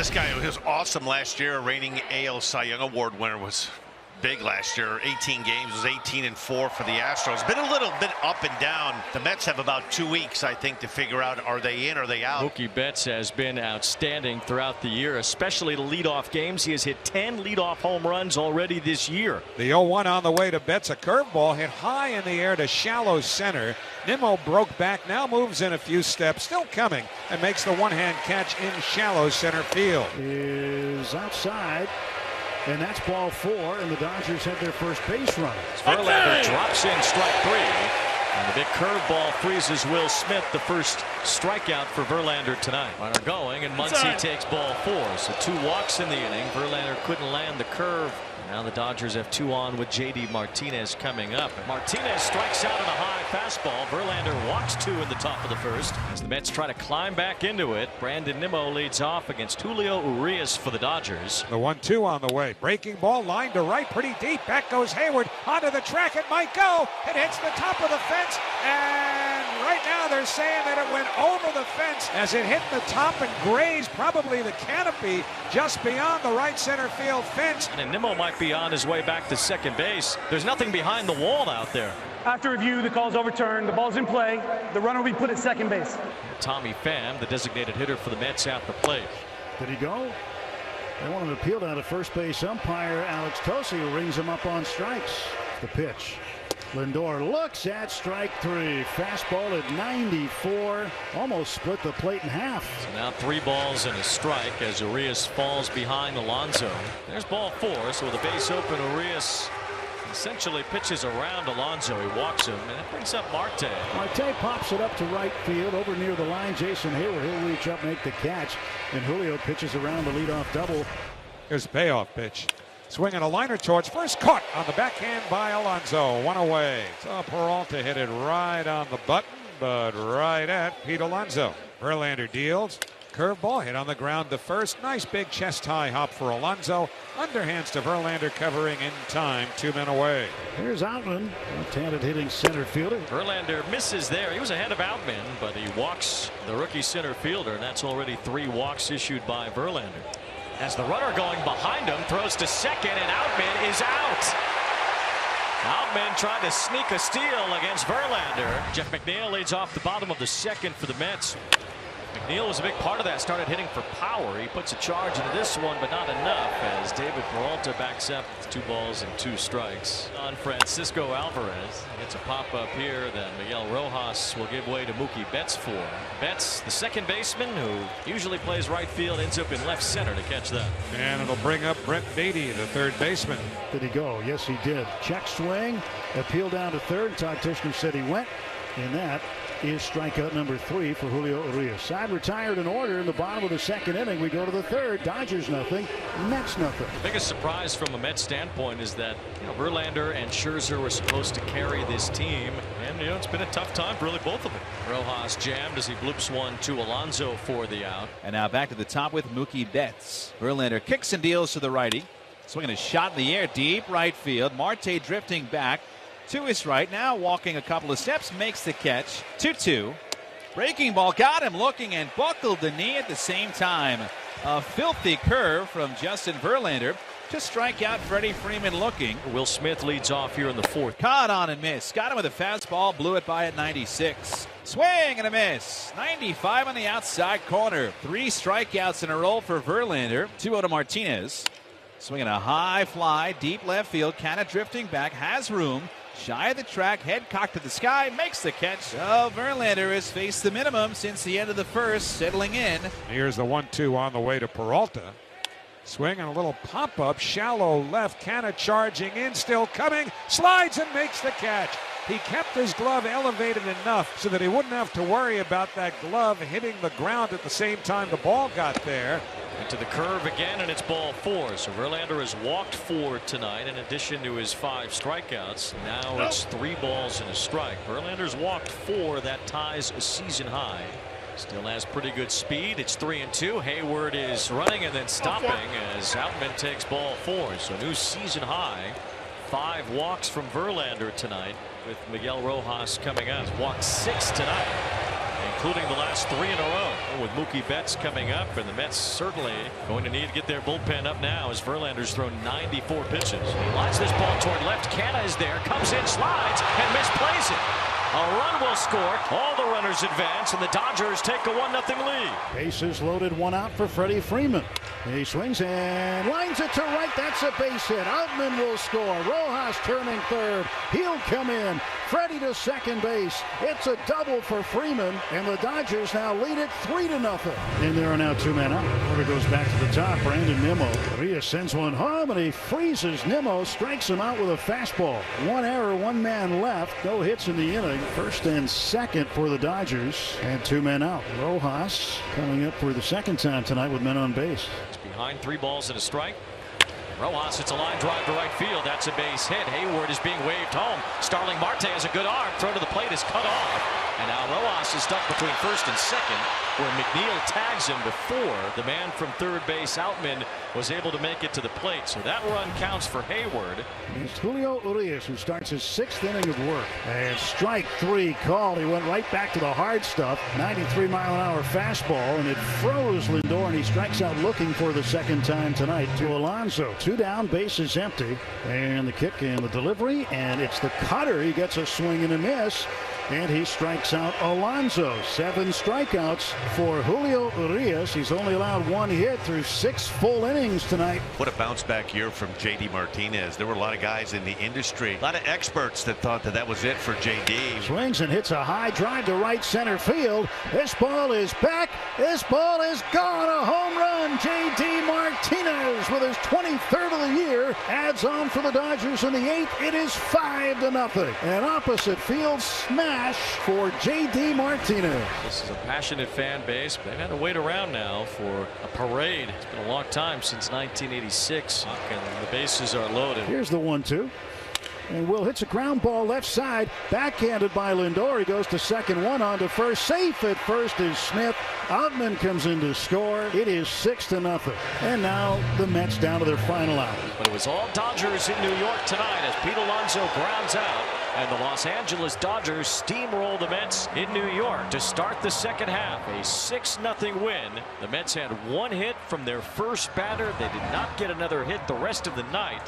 this guy was awesome last year. A reigning AL Cy Young Award winner, was big last year. 18 games, was 18-4 for the Astros. Been a little bit up and down. The Mets have about 2 weeks, I think, to figure out, are they in or are they out? Mookie Betts has been outstanding throughout the year, especially the leadoff games. He has hit 10 leadoff home runs already this year. The 0-1 on the way to Betts. A curveball hit high in the air to shallow center. Nimmo broke back, now moves in a few steps, still coming, and makes the one-hand catch in shallow center field. Is outside. And that's ball 4, and the Dodgers have their first base runner. Verlander drops in strike 3. And the big curveball freezes Will Smith, the first strikeout for Verlander tonight. Runner going, and Muncy takes ball 4. So 2 walks in the inning. Verlander couldn't land the curve. Now the Dodgers have 2 on with J.D. Martinez coming up. Martinez strikes out on a high fastball. Verlander walks 2 in the top of the first. As the Mets try to climb back into it, Brandon Nimmo leads off against Julio Urias for the Dodgers. The 1-2 on the way. Breaking ball, line to right, pretty deep. Back goes Hayward. Onto the track, it might go. It hits the top of the fence, and right now they're saying that it went over the fence as it hit the top and grazed probably the canopy just beyond the right center field fence. And Nimmo might be on his way back to second base. There's nothing behind the wall out there. After review, the call's overturned. The ball's in play. The runner will be put at second base. Tommy Pham, the designated hitter for the Mets, at the plate. Did he go? They want an appeal down to first base umpire Alex Tosi, who rings him up on strikes. The pitch. Lindor looks at strike 3. Fastball at 94. Almost split the plate in half. So now 3 balls and a strike as Urias falls behind Alonso. There's ball 4. So with a base open, Urias essentially pitches around Alonso. He walks him, and it brings up Marte. Marte pops it up to right field over near the line. Jason Hayward, he'll reach up, make the catch, and Julio pitches around the leadoff double. Here's the payoff pitch. Swinging a liner towards first, caught on the backhand by Alonso. 1 away. So Peralta hit it right on the button, but right at Pete Alonso. Verlander deals. Curveball hit on the ground to first. Nice big chest high hop for Alonso. Underhands to Verlander, covering in time. 2 men away. Here's Outman, left-handed hitting center fielder. Verlander misses there. He was ahead of Outman, but he walks the rookie center fielder, and that's already 3 walks issued by Verlander. As the runner going behind him throws to second, and Outman is out. Outman trying to sneak a steal against Verlander. Jeff McNeil leads off the bottom of the second for the Mets. McNeil was a big part of that, started hitting for power. He puts a charge into this one, but not enough, as David Peralta backs up with 2 balls and 2 strikes on Francisco Alvarez. Gets a pop-up here that Miguel Rojas will give way to Mookie Betts for. Betts, the second baseman, who usually plays right field, ends up in left center to catch that. And it'll bring up Brent Beatty, the third baseman. Did he go? Yes, he did. Check swing, appeal down to third. Todd Tishner said he went, and that is strikeout number 3 for Julio Urias. Side retired in order in the bottom of the second inning. We go to the third. Dodgers nothing, Mets nothing. The biggest surprise from a Mets standpoint is that Verlander and Scherzer were supposed to carry this team, and it's been a tough time for really both of them. Rojas jammed as he bloops one to Alonso for the out. And now back to the top with Mookie Betts. Verlander kicks and deals to the righty. Swinging a shot in the air, deep right field. Marte drifting back to his right, now walking a couple of steps, makes the catch. 2-2. Breaking ball got him looking and buckled the knee at the same time. A filthy curve from Justin Verlander to strike out Freddie Freeman looking. Will Smith leads off here in the 4th. Caught on and missed. Got him with a fastball, blew it by at 96. Swing and a miss. 95 on the outside corner. 3 strikeouts in a row for Verlander. 2-0 to Martinez. Swinging a high fly, deep left field, kind of drifting back, has room. Shy of the track, head cocked to the sky, makes the catch. So Verlander has faced the minimum since the end of the first, settling in. Here's the 1-2 on the way to Peralta. Swing and a little pop-up, shallow left, Canna charging in, still coming, slides and makes the catch. He kept his glove elevated enough so that he wouldn't have to worry about that glove hitting the ground at the same time the ball got there. Into the curve again, and it's ball 4. So Verlander has walked 4 tonight in addition to his 5 strikeouts. Now it's 3 balls and a strike. Verlander's walked 4. That ties a season high. Still has pretty good speed. It's 3-2. Hayward is running and then stopping as Outman takes ball 4. So new season high. 5 walks from Verlander tonight, with Miguel Rojas coming out. He's walked 6 tonight. And including the last 3 in a row. With Mookie Betts coming up, and the Mets certainly going to need to get their bullpen up now as Verlander's thrown 94 pitches. He lines this ball toward left. Canna is there, comes in, slides, and misplays it. A run will score. All the runners advance, and the Dodgers take a 1-0 lead. Bases loaded, 1 out for Freddie Freeman. He swings and lines it to right. That's a base hit. Outman will score. Rojas turning third. He'll come in. Freddie to second base. It's a double for Freeman, and the Dodgers now lead it 3-0. And there are now 2 men out. Order goes back to the top. Brandon Nimmo. Urias sends one home, and he freezes Nimmo, strikes him out with a fastball. 1 error, 1 man left. No hits in the inning. First and second for the Dodgers, and 2 men out. Rojas coming up for the second time tonight with men on base. It's behind 3 balls and a strike. Rojas, it's a line drive to right field. That's a base hit. Hayward is being waved home. Starling Marte has a good arm. Throw to the plate is cut off. And now Rojas is stuck between first and second, where McNeil tags him before the man from third base, Outman, was able to make it to the plate. So that run counts for Hayward. It's Julio Urias who starts his 6th inning of work. And strike 3 called. He went right back to the hard stuff. 93-mile-an-hour fastball, and it froze Lindor, and he strikes out looking for the second time tonight to Alonso. 2 down, bases empty, and the kick and the delivery, and it's the cutter. He gets a swing and a miss, and he strikes out Alonso. 7 strikeouts for Julio Urias. He's only allowed 1 hit through 6 full innings tonight. What a bounce back year from JD Martinez. There were a lot of guys in the industry, a lot of experts that thought that was it for JD. Swings and hits a high drive to right center field. This ball is back. This ball is gone. A home run. JD Martinez with his 23rd of the year adds on for the Dodgers in the 8th. It is 5-0. An opposite field smash for JD Martinez. This is a passionate fan base. They've had to wait around now for a parade. It's been a long time since 1986, and the bases are loaded. Here's the 1-2. And Will hits a ground ball left side, backhanded by Lindor. He goes to second, 1 on to first. Safe at first is Smith. Outman comes in to score. It is 6-0. And now the Mets down to their final out. But it was all Dodgers in New York tonight as Pete Alonso grounds out, and the Los Angeles Dodgers steamroll the Mets in New York to start the second half. A 6-0 win. The Mets had 1 hit from their first batter. They did not get another hit the rest of the night.